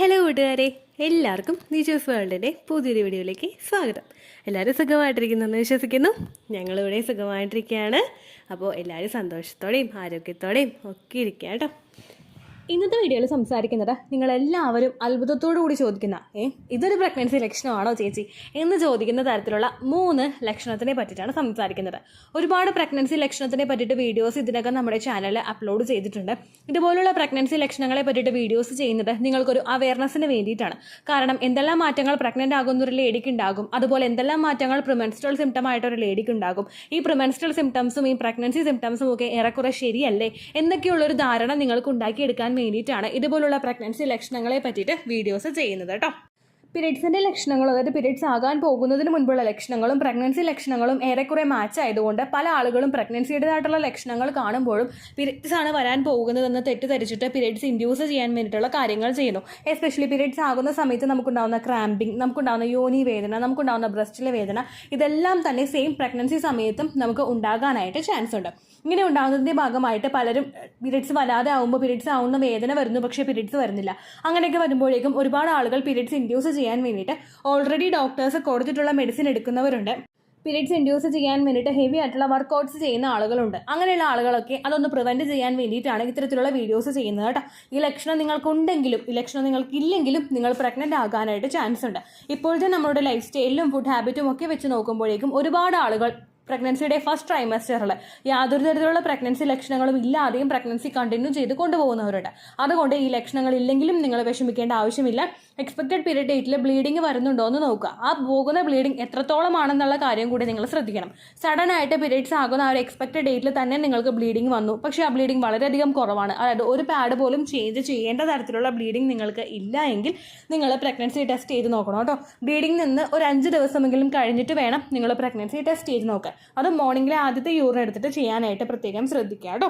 Hello കൂട്ടുകാരെ, എല്ലാവർക്കും നിജോസ് വേൾഡിൻ്റെ പുതിയൊരു വീഡിയോയിലേക്ക് സ്വാഗതം. എല്ലാവരും സുഖമായിട്ടിരിക്കുന്നെന്ന് വിശ്വസിക്കുന്നു. ഞങ്ങളിവിടെ സുഖമായിട്ടിരിക്കുകയാണ്. അപ്പോൾ എല്ലാവരും സന്തോഷത്തോടെയും ആരോഗ്യത്തോടെയും ഒക്കെ ഇരിക്കുക കേട്ടോ. ഇന്നത്തെ വീഡിയോയിൽ സംസാരിക്കുന്നത് നിങ്ങളെല്ലാവരും അത്ഭുതത്തോടു കൂടി ചോദിക്കുന്ന ഇതൊരു പ്രഗ്നൻസി ലക്ഷണമാണോ ചേച്ചി എന്ന് ചോദിക്കുന്ന തരത്തിലുള്ള 3 ലക്ഷണത്തിനെ പറ്റിയിട്ടാണ് സംസാരിക്കുന്നത്. ഒരുപാട് പ്രഗ്നൻസി ലക്ഷണത്തിനെ പറ്റിയിട്ട് വീഡിയോസ് ഇതിനകം നമ്മുടെ ചാനലിൽ അപ്ലോഡ് ചെയ്തിട്ടുണ്ട്. ഇതുപോലുള്ള പ്രഗ്നൻസി ലക്ഷണങ്ങളെ പറ്റിയിട്ട് വീഡിയോസ് ചെയ്യുന്നത് നിങ്ങൾക്കൊരു അവയർനെസ്സിന് വേണ്ടിയിട്ടാണ്. കാരണം എന്തെല്ലാം മാറ്റങ്ങൾ പ്രഗ്നൻ്റ് ആകുന്ന ഒരു ലേഡിക്ക് ഉണ്ടാകും, അതുപോലെ എന്തെല്ലാം മാറ്റങ്ങൾ പ്രിമെൻസ്ട്രൽ സിംറ്റം ആയിട്ടൊരു ലേഡിക്ക് ഉണ്ടാകും, ഈ പ്രിമെൻസ്ട്രൽ സിംറ്റംസും ഈ പ്രഗ്നൻസി സിംറ്റംസും ഒക്കെ ഏറെക്കുറെ ശരിയല്ലേ എന്നൊക്കെയുള്ളൊരു ധാരണ നിങ്ങൾക്ക് ഉണ്ടാക്കിയെടുക്കാൻ വേണ്ടിയിട്ടാണ് ഇതുപോലുള്ള പ്രഗ്നൻസി ലക്ഷണങ്ങളെ പറ്റിയിട്ട് വീഡിയോസ് ചെയ്യുന്നത് കേട്ടോ. പീരിയഡ്സിൻ്റെ ലക്ഷണങ്ങൾ, അതായത് പീരിയഡ്സ് ആകാൻ പോകുന്നതിന് മുൻപുള്ള ലക്ഷണങ്ങളും പ്രഗ്നൻസി ലക്ഷണങ്ങളും ഏറെക്കുറെ മാച്ച് ആയതുകൊണ്ട് പല ആളുകളും പ്രഗ്നൻസിയുടേതായിട്ടുള്ള ലക്ഷണങ്ങൾ കാണുമ്പോഴും പീരിയഡ്സ് ആണ് വരാൻ പോകുന്നതെന്ന് തെറ്റിദ്ധരിച്ചിട്ട് പീരിയഡ്സ് ഇൻഡ്യൂസ് ചെയ്യാൻ വേണ്ടിയിട്ടുള്ള കാര്യങ്ങൾ ചെയ്യുന്നു. എസ്പെഷ്യലി പീരിയഡ്സ് ആകുന്ന സമയത്ത് നമുക്കുണ്ടാകുന്ന ക്രാമ്പിംഗ്, നമുക്കുണ്ടാകുന്ന യോനി വേദന, നമുക്കുണ്ടാകുന്ന ബ്രസ്റ്റിലെ വേദന, ഇതെല്ലാം തന്നെ സെയിം പ്രഗ്നൻസി സമയത്തും നമുക്ക് ഉണ്ടാകാനായിട്ട് ചാൻസ് ഉണ്ട്. ഇങ്ങനെ ഉണ്ടാകുന്നതിൻ്റെ ഭാഗമായിട്ട് പലരും പീരിയഡ്സ് വരാതെ ആകുമ്പോൾ പീരിയഡ്സ് ആവുന്ന വേദന വരുന്നു, പക്ഷേ പീരിയഡ്സ് വരുന്നില്ല. അങ്ങനെയൊക്കെ വരുമ്പോഴേക്കും ഒരുപാട് ആളുകൾ പീരിയഡ്സ് ഇൻഡ്യൂസ് ചെയ്യാൻ വേണ്ടിയിട്ട് ഓൾറെഡി ഡോക്ടേഴ്സ് കൊടുത്തിട്ടുള്ള മെഡിസിൻ എടുക്കുന്നവരുണ്ട്. പീരിയഡ്സ് ഇൻഡ്യൂസ് ചെയ്യാൻ വേണ്ടിയിട്ട് ഹെവി ആയിട്ടുള്ള വർക്കൗട്ട്സ് ചെയ്യുന്ന ആളുകളുണ്ട്. അങ്ങനെയുള്ള ആളുകളൊക്കെ അതൊന്ന് പ്രിവെൻറ്റ് ചെയ്യാൻ വേണ്ടിയിട്ടാണ് ഇത്തരത്തിലുള്ള വീഡിയോസ് ചെയ്യുന്നത് കേട്ടോ. ഈ ലക്ഷണം നിങ്ങൾക്കുണ്ടെങ്കിലും ഈ ലക്ഷണം നിങ്ങൾക്കില്ലെങ്കിലും നിങ്ങൾ പ്രഗ്നൻ്റ് ആകാനായിട്ട് ചാൻസ് ഉണ്ട്. ഇപ്പോഴത്തെ നമ്മുടെ ലൈഫ് സ്റ്റൈലിലും ഫുഡ് ഹാബിറ്റും ഒക്കെ വെച്ച് നോക്കുമ്പോഴേക്കും ഒരുപാട് ആളുകൾ പ്രഗ്നൻസിയുടെ ഫസ്റ്റ് ട്രൈമസ്റ്ററിൽ യാതൊരു തരത്തിലുള്ള പ്രഗ്നൻസി ലക്ഷണങ്ങളും ഇല്ലാതെയും പ്രഗ്നൻസി കണ്ടിന്യൂ ചെയ്ത് കൊണ്ടുപോകുന്നവരുണ്ട്. അതുകൊണ്ട് ഈ ലക്ഷണങ്ങൾ ഇല്ലെങ്കിലും നിങ്ങൾ വിഷമിക്കേണ്ട ആവശ്യമില്ല. എക്സ്പെക്റ്റഡ് പീരിയഡ് ഡേറ്റിൽ ബ്ലീഡിങ് വരുന്നുണ്ടോ എന്ന് നോക്കുക. ആ പോകുന്ന ബ്ലീഡിങ് എത്രത്തോളമാണെന്നുള്ള കാര്യം കൂടി നിങ്ങൾ ശ്രദ്ധിക്കണം. സഡൻ ആയിട്ട് പീരിയഡ്സ് ആകുന്ന ആ ഒരു എക്സ്പെക്റ്റഡ് ഡേറ്റിൽ തന്നെ നിങ്ങൾക്ക് ബ്ലീഡിങ് വന്നു, പക്ഷേ ആ ബ്ലീഡിങ് വളരെയധികം കുറവാണ്, അതായത് ഒരു പാഡ് പോലും ചേഞ്ച് ചെയ്യേണ്ട തരത്തിലുള്ള ബ്ലീഡിങ് നിങ്ങൾക്ക് ഇല്ല എങ്കിൽ നിങ്ങൾ പ്രഗ്നൻസി ടെസ്റ്റ് ചെയ്ത് നോക്കണം കേട്ടോ. ബ്ലീഡിങ് നിന്ന് ഒരു 5 ദിവസമെങ്കിലും കഴിഞ്ഞിട്ട് വേണം നിങ്ങൾ പ്രഗ്നൻസി ടെസ്റ്റ് ചെയ്ത് നോക്കാൻ. അത് മോർണിംഗിലെ ആദ്യത്തെ യൂറിൻ എടുത്തിട്ട് ചെയ്യാനായിട്ട് പ്രത്യേകം ശ്രദ്ധിക്കുക കേട്ടോ.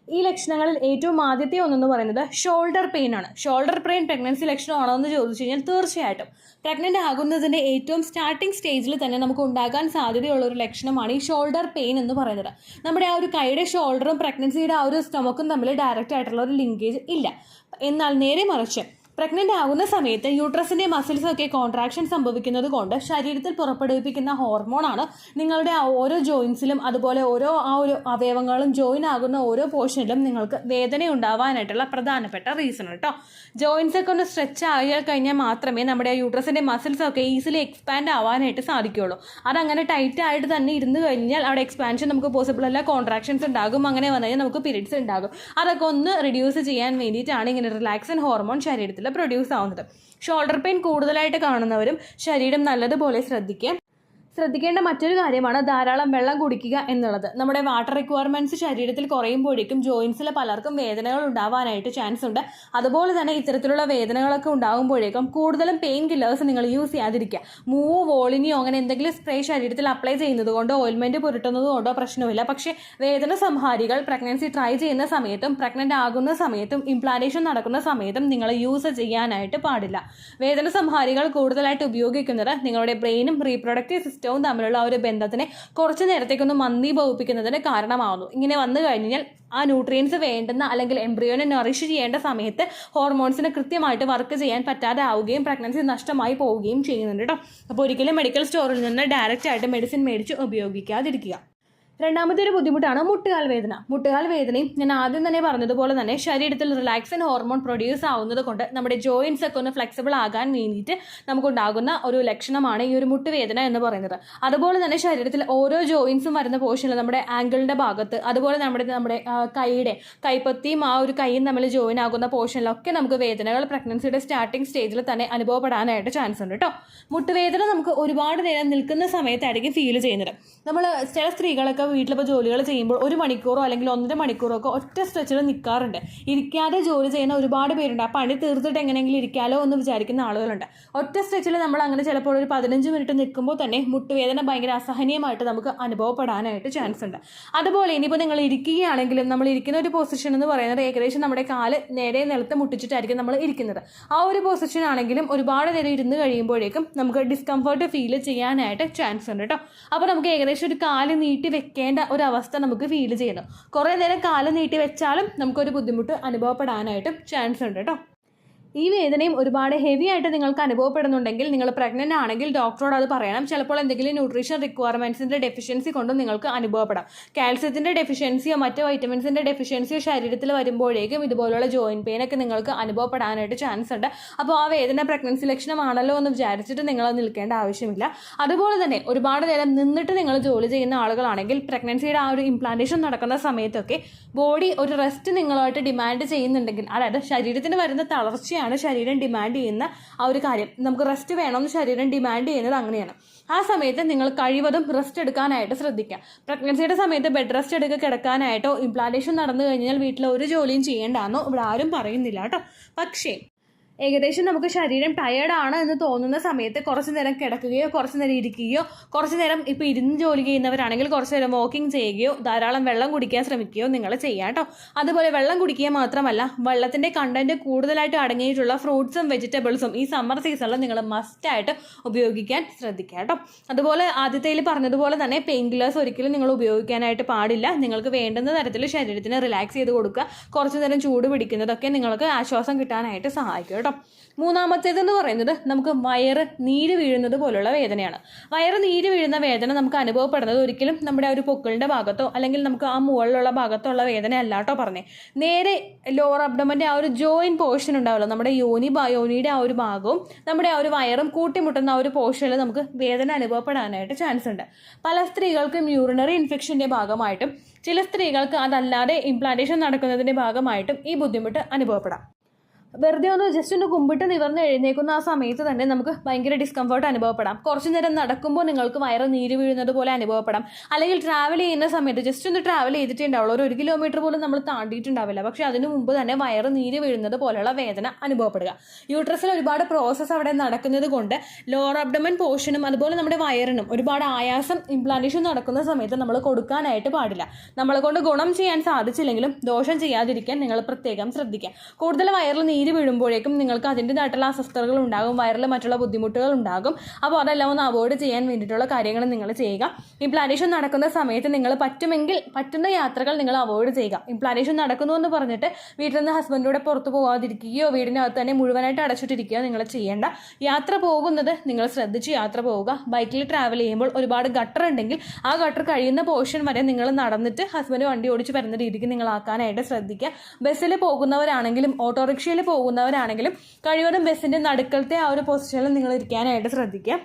ഈ ലക്ഷണങ്ങളിൽ ഏറ്റവും ആദ്യത്തെ ഒന്നെന്ന് പറയുന്നത് ഷോൾഡർ പെയിൻ ആണ്. ഷോൾഡർ പെയിൻ പ്രഗ്നൻസി ലക്ഷണമാണോ എന്ന് ചോദിച്ചു കഴിഞ്ഞാൽ തീർച്ചയായിട്ടും പ്രഗ്നൻ്റ് ആകുന്നതിൻ്റെ ഏറ്റവും സ്റ്റാർട്ടിംഗ് സ്റ്റേജിൽ തന്നെ നമുക്ക് ഉണ്ടാകാൻ സാധ്യതയുള്ള ഒരു ലക്ഷണമാണ് ഈ ഷോൾഡർ പെയിൻ എന്ന് പറയുന്നത്. നമ്മുടെ ആ ഒരു കൈയുടെ ഷോൾഡറും പ്രഗ്നൻസിയുടെ ആ ഒരു സ്റ്റൊമക്കും തമ്മിൽ ഡയറക്റ്റ് ആയിട്ടുള്ള ഒരു ലിങ്കേജ് ഇല്ല. എന്നാൽ നേരെ മറിച്ച് പ്രഗ്നൻ്റ് ആകുന്ന സമയത്ത് യൂട്രസിൻ്റെ മസിൽസൊക്കെ കോൺട്രാക്ഷൻ സംഭവിക്കുന്നത് കൊണ്ട് ശരീരത്തിൽ പുറപ്പെടുവിപ്പിക്കുന്ന ഹോർമോണാണ് നിങ്ങളുടെ ഓരോ ജോയിൻസിലും അതുപോലെ ആ ഒരു അവയവങ്ങളും ജോയിൻ ആകുന്ന ഓരോ പോർഷനിലും നിങ്ങൾക്ക് വേദന ഉണ്ടാവാനായിട്ടുള്ള പ്രധാനപ്പെട്ട റീസൺ കേട്ടോ. ജോയിൻസൊക്കെ ഒന്ന് സ്ട്രെച്ച് ആയാൽ കഴിഞ്ഞാൽ മാത്രമേ നമ്മുടെ യൂട്രസിൻ്റെ മസിൽസൊക്കെ ഈസിലി എക്സ്പാൻഡ് ആവാനായിട്ട് സാധിക്കുകയുള്ളൂ. അതങ്ങനെ ടൈറ്റ് ആയിട്ട് തന്നെ ഇരുന്ന് കഴിഞ്ഞാൽ അവിടെ എക്സ്പാൻഷൻ നമുക്ക് പോസിബിൾ അല്ല, കോൺട്രാക്ഷൻസ് ഉണ്ടാകും. അങ്ങനെ വന്നു കഴിഞ്ഞാൽ നമുക്ക് പീരിയഡ്സ് ഉണ്ടാകും. അതൊക്കെ ഒന്ന് റിഡ്യൂസ് ചെയ്യാൻ വേണ്ടിയിട്ടാണ് ഇങ്ങനെ റിലാക്സൻ ഹോർമോൺ ശരീരത്തിൽ പ്രൊഡ്യൂസ് ആവുന്നത്. ഷോൾഡർ പെയിൻ കൂടുതലായിട്ട് കാണുന്നവരും ശരീരം നല്ലതുപോലെ ശ്രദ്ധിക്കേണ്ട മറ്റൊരു കാര്യമാണ് ധാരാളം വെള്ളം കുടിക്കുക എന്നുള്ളത്. നമ്മുടെ വാട്ടർ റിക്വയർമെൻറ്റ്സ് ശരീരത്തിൽ കുറയുമ്പോഴേക്കും ജോയിൻസിൽ പലർക്കും വേദനകൾ ഉണ്ടാവാനായിട്ട് ചാൻസ് ഉണ്ട്. അതുപോലെ തന്നെ ഇത്തരത്തിലുള്ള വേദനകളൊക്കെ ഉണ്ടാകുമ്പോഴേക്കും കൂടുതലും പെയിൻ കില്ലേഴ്സ് നിങ്ങൾ യൂസ് ചെയ്യാതിരിക്കുക. മൂവോ വോളിനിയോ അങ്ങനെ എന്തെങ്കിലും സ്പ്രേ ശരീരത്തിൽ അപ്ലൈ ചെയ്യുന്നത് കൊണ്ടോ ഓയിൽമെൻറ്റ് പുരട്ടുന്നത് കൊണ്ടോ പ്രശ്നമില്ല. പക്ഷേ വേദന സംഹാരികൾ പ്രഗ്നൻസി ട്രൈ ചെയ്യുന്ന സമയത്തും പ്രഗ്നൻ്റ് ആകുന്ന സമയത്തും ഇംപ്ലാന്റേഷൻ നടക്കുന്ന സമയത്തും നിങ്ങൾ യൂസ് ചെയ്യാനായിട്ട് പാടില്ല. വേദന സംഹാരികൾ കൂടുതലായിട്ട് ഉപയോഗിക്കുന്നത് നിങ്ങളുടെ ബ്രെയിനും റീപ്രൊഡക്റ്റീവ് സിസ്റ്റവും തമ്മിലുള്ള ഒരു ബന്ധത്തിനെ കുറച്ച് നേരത്തേക്കൊന്ന് മന്ദീഭവിപ്പിക്കുന്നതിന് കാരണമാകുന്നു. ഇങ്ങനെ വന്നു കഴിഞ്ഞാൽ ആ ന്യൂട്രിയൻസ് വേണ്ടുന്ന അല്ലെങ്കിൽ എംബ്രിയോനെ നറിഷ് ചെയ്യേണ്ട സമയത്ത് ഹോർമോൺസിന് കൃത്യമായിട്ട് വർക്ക് ചെയ്യാൻ പറ്റാതെ ആവുകയും പ്രഗ്നൻസി നഷ്ടമായി പോവുകയും ചെയ്യുന്നുണ്ട് കേട്ടോ. അപ്പോൾ ഒരിക്കലും മെഡിക്കൽ സ്റ്റോറിൽ നിന്ന് ഡയറക്റ്റ് ആയിട്ട് മെഡിസിൻ മേടിച്ച് ഉപയോഗിക്കാതിരിക്കുക. രണ്ടാമത്തെ ഒരു ബുദ്ധിമുട്ടാണ് മുട്ടുകാൽ വേദന. മുട്ടുകാൽ വേദനയും ഞാൻ ആദ്യം തന്നെ പറഞ്ഞതുപോലെ തന്നെ ശരീരത്തിൽ റിലാക്സൻ ഹോർമോൺ പ്രൊഡ്യൂസ് ആവുന്നത് കൊണ്ട് നമ്മുടെ ജോയിൻസ് ഒക്കെ ഒന്ന് ഫ്ലെക്സിബിൾ ആകാൻ വേണ്ടിയിട്ട് നമുക്കുണ്ടാകുന്ന ഒരു ലക്ഷണമാണ് ഈ ഒരു മുട്ടുവേദന എന്ന് പറയുന്നത്. അതുപോലെ തന്നെ ശരീരത്തിൽ ഓരോ ജോയിൻസും വരുന്ന പോർഷനിൽ നമ്മുടെ ആംഗിളിൻ്റെ ഭാഗത്ത്, അതുപോലെ നമ്മുടെ കൈപ്പത്തിയും ആ ഒരു കൈയും തമ്മിൽ ജോയിൻ ആകുന്ന പോർഷനിലൊക്കെ നമുക്ക് വേദനകൾ പ്രഗ്നൻസിയുടെ സ്റ്റാർട്ടിംഗ് സ്റ്റേജിൽ തന്നെ അനുഭവപ്പെടാനായിട്ട് ചാൻസ് ഉണ്ട് കേട്ടോ. മുട്ടുവേദന നമുക്ക് ഒരുപാട് നേരം നിൽക്കുന്ന സമയത്തായിരിക്കും ഫീൽ ചെയ്യുന്നത്. നമ്മൾ ചില സ്ത്രീകളൊക്കെ വീട്ടിലിപ്പോൾ ജോലികൾ ചെയ്യുമ്പോൾ 1 മണിക്കൂറോ അല്ലെങ്കിൽ 1.5 മണിക്കൂറോ ഒക്കെ ഒറ്റ സ്ട്രെച്ചിൽ നിൽക്കാറുണ്ട്. ഇരിക്കാതെ ജോലി ചെയ്യുന്ന ഒരുപാട് പേരുണ്ട്. ആ പണി തീർത്തിട്ട് എങ്ങനെയെങ്കിലും ഇരിക്കാലോ എന്ന് വിചാരിക്കുന്ന ആളുകളുണ്ട്. ഒറ്റ സ്ട്രെച്ചിൽ നമ്മൾ അങ്ങനെ ചിലപ്പോൾ ഒരു 15 മിനിറ്റ് നിൽക്കുമ്പോൾ തന്നെ മുട്ടുവേദന ഭയങ്കര അസഹനീയമായിട്ട് നമുക്ക് അനുഭവപ്പെടാനായിട്ട് ചാൻസ് ഉണ്ട്. അതുപോലെ ഇനിയിപ്പോൾ നിങ്ങൾ ഇരിക്കുകയാണെങ്കിലും നമ്മൾ ഇരിക്കുന്ന ഒരു പൊസിഷൻ എന്ന് പറയുന്നത് ഏകദേശം നമ്മുടെ കാല് നേരെ നിലത്ത് മുട്ടിച്ചിട്ടായിരിക്കും നമ്മൾ ഇരിക്കുന്നത്. ആ ഒരു പൊസിഷൻ ആണെങ്കിലും ഒരുപാട് നേരം ഇരുന്ന് കഴിയുമ്പോഴേക്കും നമുക്ക് ഡിസ്കംഫർട്ട് ഫീൽ ചെയ്യാനായിട്ട് ചാൻസ് ഉണ്ട് കേട്ടോ. അപ്പോൾ നമുക്ക് ഏകദേശം ഒരു കാല് നീട്ടി വെക്കേണ്ട ഒരവസ്ഥ നമുക്ക് ഫീൽ ചെയ്യുന്നു. കുറേ നേരം കാല് നീട്ടി വെച്ചാലും നമുക്കൊരു ബുദ്ധിമുട്ട് അനുഭവപ്പെടാനായിട്ടും ചാൻസ് ഉണ്ട് കേട്ടോ. ഈ വേദനയും ഒരുപാട് ഹെവി ആയിട്ട് നിങ്ങൾക്ക് അനുഭവപ്പെടുന്നുണ്ടെങ്കിൽ നിങ്ങൾ പ്രഗ്നൻ്റ് ആണെങ്കിൽ ഡോക്ടറോട് അത് പറയണം. ചിലപ്പോൾ എന്തെങ്കിലും ന്യൂട്രീഷൻ റിക്വയർമെൻറ്റ്സിൻ്റെ ഡെഫിഷ്യൻസി കൊണ്ടും നിങ്ങൾക്ക് അനുഭവപ്പെടാം. കാൽസ്യത്തിൻ്റെ ഡെഫിഷ്യൻസിയോ മറ്റു വൈറ്റമിൻസിൻ്റെ ഡെഫിഷ്യൻസിയോ ശരീരത്തിൽ വരുമ്പോഴേക്കും ഇതുപോലുള്ള ജോയിൻറ്റ് പെയിൻ ഒക്കെ നിങ്ങൾക്ക് അനുഭവപ്പെടാനായിട്ട് ചാൻസ് ഉണ്ട്. അപ്പോൾ ആ വേദന പ്രഗ്നൻസി ലക്ഷണമാണല്ലോ എന്ന് വിചാരിച്ചിട്ട് നിങ്ങൾ നിൽക്കേണ്ട ആവശ്യമില്ല. അതുപോലെ തന്നെ ഒരുപാട് നേരം നിന്നിട്ട് നിങ്ങൾ ജോലി ചെയ്യുന്ന ആളുകളാണെങ്കിൽ പ്രഗ്നൻസിയുടെ ആ ഒരു ഇംപ്ലാന്റേഷൻ നടക്കുന്ന സമയത്തൊക്കെ ബോഡി ഒരു റെസ്റ്റ് നിങ്ങളായിട്ട് ഡിമാൻഡ് ചെയ്യുന്നുണ്ടെങ്കിൽ, അതായത് ശരീരത്തിന് വരുന്ന തളർച്ചയാണ് ശരീരം ഡിമാൻഡ് ചെയ്യുന്ന ആ ഒരു കാര്യം, നമുക്ക് റെസ്റ്റ് വേണമെന്ന് ശരീരം ഡിമാൻഡ് ചെയ്യുന്നത് അങ്ങനെയാണ്. ആ സമയത്ത് നിങ്ങൾ കഴിവതും റെസ്റ്റ് എടുക്കാനായിട്ട് ശ്രദ്ധിക്കുക. പ്രഗ്നൻസിയുടെ സമയത്ത് ബെഡ് റെസ്റ്റ് എടുക്കുക കിടക്കാനായിട്ടോ ഇംപ്ലാന്റേഷൻ നടന്നു കഴിഞ്ഞാൽ വീട്ടിൽ ഒരു ജോലിയും ചെയ്യേണ്ടെന്നോ ഇവിടെ ആരും പറയുന്നില്ല കേട്ടോ. പക്ഷേ ഏകദേശം നമുക്ക് ശരീരം ടയേർഡാണ് എന്ന് തോന്നുന്ന സമയത്ത് കുറച്ച് നേരം കിടക്കുകയോ കുറച്ച് നേരം ഇരിക്കുകയോ, കുറച്ച് നേരം ഇപ്പോൾ ഇരുന്ന് ജോലി ചെയ്യുന്നവരാണെങ്കിൽ കുറച്ച് നേരം വാക്കിംഗ് ചെയ്യുകയോ ധാരാളം വെള്ളം കുടിക്കാൻ ശ്രമിക്കുകയോ നിങ്ങൾ ചെയ്യാം കേട്ടോ. അതുപോലെ വെള്ളം കുടിക്കുക മാത്രമല്ല, വെള്ളത്തിൻ്റെ കണ്ടന്റ് കൂടുതലായിട്ട് അടങ്ങിയിട്ടുള്ള ഫ്രൂട്ട്സും വെജിറ്റബിൾസും ഈ സമ്മർ സീസണിൽ നിങ്ങൾ മസ്റ്റായിട്ട് ഉപയോഗിക്കാൻ ശ്രദ്ധിക്കുക കേട്ടോ. അതുപോലെ ആദ്യത്തേൽ പറഞ്ഞതുപോലെ തന്നെ പെയിൻ കില്ലേഴ്സ് ഒരിക്കലും നിങ്ങൾ ഉപയോഗിക്കാനായിട്ട് പാടില്ല. നിങ്ങൾക്ക് വേണ്ടുന്ന തരത്തിൽ ശരീരത്തിന് റിലാക്സ് ചെയ്ത് കൊടുക്കുക. കുറച്ച് നേരം ചൂട് പിടിക്കുന്നതൊക്കെ നിങ്ങൾക്ക് ആശ്വാസം കിട്ടാനായിട്ട് സഹായിക്കും കേട്ടോ. മൂന്നാമത്തേതെന്ന് പറയുന്നത് നമുക്ക് വയറ് നീര് വീഴുന്നത് പോലുള്ള വേദനയാണ്. വയറ് നീര് വീഴുന്ന വേദന നമുക്ക് അനുഭവപ്പെടുന്നത് ഒരിക്കലും നമ്മുടെ ആ ഒരു പൊക്കിളിൻ്റെ ഭാഗത്തോ അല്ലെങ്കിൽ നമുക്ക് ആ മുകളിലുള്ള ഭാഗത്തോ ഉള്ള വേദന അല്ല കേട്ടോ പറഞ്ഞേ. നേരെ ലോവർ അബ്ഡമൻ്റെ ആ ഒരു ജോയിൻറ്റ് പോർഷൻ ഉണ്ടാവുമല്ലോ, നമ്മുടെ യോനിയുടെ ആ ഒരു ഭാഗവും നമ്മുടെ ആ ഒരു വയറും കൂട്ടിമുട്ടുന്ന ആ ഒരു പോർഷനിൽ നമുക്ക് വേദന അനുഭവപ്പെടാനായിട്ട് ചാൻസ് ഉണ്ട്. പല സ്ത്രീകൾക്കും യൂറിനറി ഇൻഫെക്ഷൻ്റെ ഭാഗമായിട്ടും ചില സ്ത്രീകൾക്ക് അതല്ലാതെ ഇംപ്ലാന്റേഷൻ നടക്കുന്നതിൻ്റെ ഭാഗമായിട്ടും ഈ ബുദ്ധിമുട്ട് അനുഭവപ്പെടാം. വെറുതെ ജസ്റ്റ് ഒന്ന് കുമ്പിട്ട് നിവർന്ന് എഴുന്നേക്കുന്ന ആ സമയത്ത് തന്നെ നമുക്ക് ഭയങ്കര ഡിസ്കംഫർട്ട് അനുഭവപ്പെടാം. കുറച്ച് നേരം നടക്കുമ്പോൾ നിങ്ങൾക്ക് വയറ് നീര് വീഴുന്നത് പോലെ അനുഭവപ്പെടാം. അല്ലെങ്കിൽ ട്രാവൽ ചെയ്യുന്ന സമയത്ത് ജസ്റ്റ് ഒന്ന് ട്രാവൽ ചെയ്തിട്ടേ ഉണ്ടാവുള്ളൂ, ഒരു 1 കിലോമീറ്റർ പോലും നമ്മൾ താണ്ടിയിട്ടുണ്ടാവില്ല, പക്ഷെ അതിന് മുമ്പ് തന്നെ വയറ് നീര് വീഴുന്നത് പോലെയുള്ള വേദന അനുഭവപ്പെടുക. യൂട്രസിൽ ഒരുപാട് പ്രോസസ്സ് അവിടെ നടക്കുന്നത് കൊണ്ട് ലോവർ അബ്ഡമൻ പോർഷനും അതുപോലെ നമ്മുടെ വയറിനും ഒരുപാട് ആയാസം ഇംപ്ലാന്റേഷൻ നടക്കുന്ന സമയത്ത് നമ്മൾ കൊടുക്കാനായിട്ട് പാടില്ല. നമ്മളെ കൊണ്ട് ഗുണം ചെയ്യാൻ സാധിച്ചില്ലെങ്കിലും ദോഷം ചെയ്യാതിരിക്കാൻ നിങ്ങൾ പ്രത്യേകം ശ്രദ്ധിക്കുക. കൂടുതൽ വയറിൽ നീര് വീഴുമ്പോഴേക്കും നിങ്ങൾക്ക് അതിൻ്റെതായിട്ടുള്ള അസ്വസ്ഥതകൾ ഉണ്ടാകും, വയറിൽ മറ്റുള്ള ബുദ്ധിമുട്ടുകൾ ഉണ്ടാകും. അപ്പോൾ അതെല്ലാം ഒന്ന് അവോയ്ഡ് ചെയ്യാൻ വേണ്ടിയിട്ടുള്ള കാര്യങ്ങൾ നിങ്ങൾ ചെയ്യുക. ഇംപ്ലാന്റേഷൻ നടക്കുന്ന സമയത്ത് നിങ്ങൾ പറ്റുന്ന യാത്രകൾ നിങ്ങൾ അവോയ്ഡ് ചെയ്യുക. ഇംപ്ലാന്റേഷൻ നടക്കുന്നു എന്ന് പറഞ്ഞിട്ട് വീട്ടിൽ നിന്ന് ഹസ്ബൻഡിലൂടെ പുറത്ത് പോകാതിരിക്കുകയോ വീടിനകത്ത് തന്നെ മുഴുവനായിട്ട് അടച്ചിട്ടിരിക്കുകയോ നിങ്ങൾ ചെയ്യേണ്ട. യാത്ര പോകുന്നത് നിങ്ങൾ ശ്രദ്ധിച്ച് യാത്ര പോവുക. ബൈക്കിൽ ട്രാവൽ ചെയ്യുമ്പോൾ ഒരുപാട് ഗട്ടർ ഉണ്ടെങ്കിൽ ആ ഗട്ടർ കഴിയുന്ന പോർഷൻ വരെ നിങ്ങൾ നടന്നിട്ട് ഹസ്ബൻഡ് വണ്ടി ഓടിച്ച് വരുന്ന രീതിക്ക് നിങ്ങൾ ആക്കാനായിട്ട് ശ്രദ്ധിക്കുക. ബസ്സിൽ പോകുന്നവരാണെങ്കിലും ഓട്ടോറിക്ഷയിൽ പോകുന്നവരാണെങ്കിലും കഴിവതും ബസ്സിൻ്റെ നടുക്കലത്തെ ആ ഒരു പൊസിഷനിൽ നിങ്ങൾ ഇരിക്കാനായിട്ട് ശ്രദ്ധിക്കുക.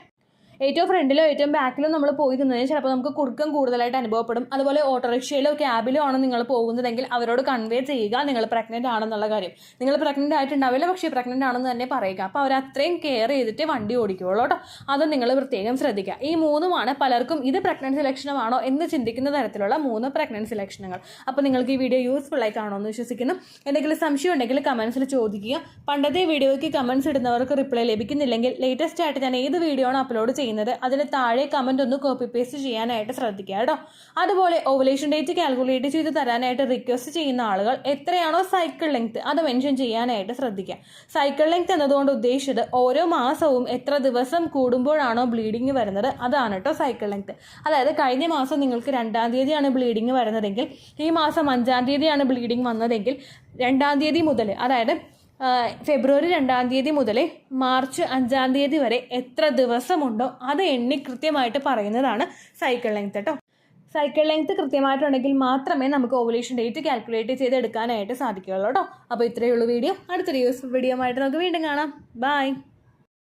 ഏറ്റവും ഫ്രണ്ടിലോ ഏറ്റവും ബാക്കിലോ നമ്മൾ പോയി നിന്നതിന് ചിലപ്പോൾ നമുക്ക് കുറുക്കം കൂടുതലായിട്ട് അനുഭവപ്പെടും. അതുപോലെ ഓട്ടോറിക്ഷയിലോ ക്യാബിലോ ആണ് നിങ്ങൾ പോകുന്നതെങ്കിൽ അവരോട് കൺവേ ചെയ്യുക നിങ്ങൾ പ്രഗ്നൻ്റ് ആണെന്നുള്ള കാര്യം. നിങ്ങൾ പ്രഗ്നൻ്റ് ആയിട്ടുണ്ടാവില്ല, പക്ഷേ പ്രഗ്നൻ്റ് ആണെന്ന് തന്നെ പറയുക. അപ്പോൾ അവർ അത്രയും കെയർ ചെയ്തിട്ട് വണ്ടി ഓടിക്കുള്ളൂ കേട്ടോ. അതും നിങ്ങൾ പ്രത്യേകം ശ്രദ്ധിക്കുക. ഈ മൂന്നുമാണ് പലർക്കും ഇത് പ്രഗ്നൻസി ലക്ഷണമാണോ എന്ന് ചിന്തിക്കുന്ന തരത്തിലുള്ള 3 പ്രഗ്നൻസി ലക്ഷണങ്ങൾ. അപ്പോൾ നിങ്ങൾക്ക് ഈ വീഡിയോ യൂസ്ഫുൾ ആയി കാണുമെന്ന് വിശ്വസിക്കുന്നു. എന്തെങ്കിലും സംശയം ഉണ്ടെങ്കിൽ കമൻസിൽ ചോദിക്കുക. പണ്ടത്തെ വീഡിയോയ്ക്ക് കമൻസ് ഇടുന്നവർക്ക് റിപ്ലൈ ലഭിക്കുന്നില്ലെങ്കിൽ ലേറ്റസ്റ്റ് ആയിട്ട് ഞാൻ ഏത് വീഡിയോ ആണ് അപ്ലോഡ് ചെയ്യുന്നത് അതിന് താഴെ കമന്റ് ഒന്ന് കോപ്പി പേസ്റ്റ് ചെയ്യാനായിട്ട് ശ്രദ്ധിക്കുക കേട്ടോ. അതുപോലെ ഓവുലേഷൻ ഡേറ്റ് കാൽക്കുലേറ്റ് ചെയ്ത് തരാനായിട്ട് റിക്വസ്റ്റ് ചെയ്യുന്ന ആളുകൾ എത്രയാണോ സൈക്കിൾ ലെങ്ത് അത് മെൻഷൻ ചെയ്യാനായിട്ട് ശ്രദ്ധിക്കുക. സൈക്കിൾ ലെങ്ത് എന്നതുകൊണ്ട് ഉദ്ദേശിച്ചത് ഓരോ മാസവും എത്ര ദിവസം കൂടുമ്പോഴാണോ ബ്ലീഡിങ് വരുന്നത് അതാണ് കേട്ടോ സൈക്കിൾ ലെങ്ത്. അതായത് കഴിഞ്ഞ മാസം നിങ്ങൾക്ക് 2-ാം തീയതിയാണ് ബ്ലീഡിങ് വരുന്നതെങ്കിൽ ഈ മാസം 5-ാം തീയതിയാണ് ബ്ലീഡിങ് വന്നതെങ്കിൽ 2-ാം തീയതി മുതൽ, അതായത് ഫെബ്രുവരി 2-ാം തീയതി മുതൽ മാർച്ച് 5-ാം തീയതി വരെ എത്ര ദിവസമുണ്ടോ അത് എണ്ണി കൃത്യമായിട്ട് പറയുന്നതാണ് സൈക്കിൾ ലെങ്ത് കേട്ടോ. സൈക്കിൾ ലെങ്ത് കൃത്യമായിട്ടുണ്ടെങ്കിൽ മാത്രമേ നമുക്ക് ഓവുലേഷൻ ഡേറ്റ് കാൽക്കുലേറ്റ് ചെയ്ത് എടുക്കാനായിട്ട് സാധിക്കുകയുള്ളൂ കേട്ടോ. അപ്പോൾ ഇത്രയേ ഉള്ളൂ വീഡിയോ. അടുത്തൊരു യൂസ്ഫുൾ വീഡിയോ ആയിട്ട് നമുക്ക് വീണ്ടും കാണാം. ബൈ.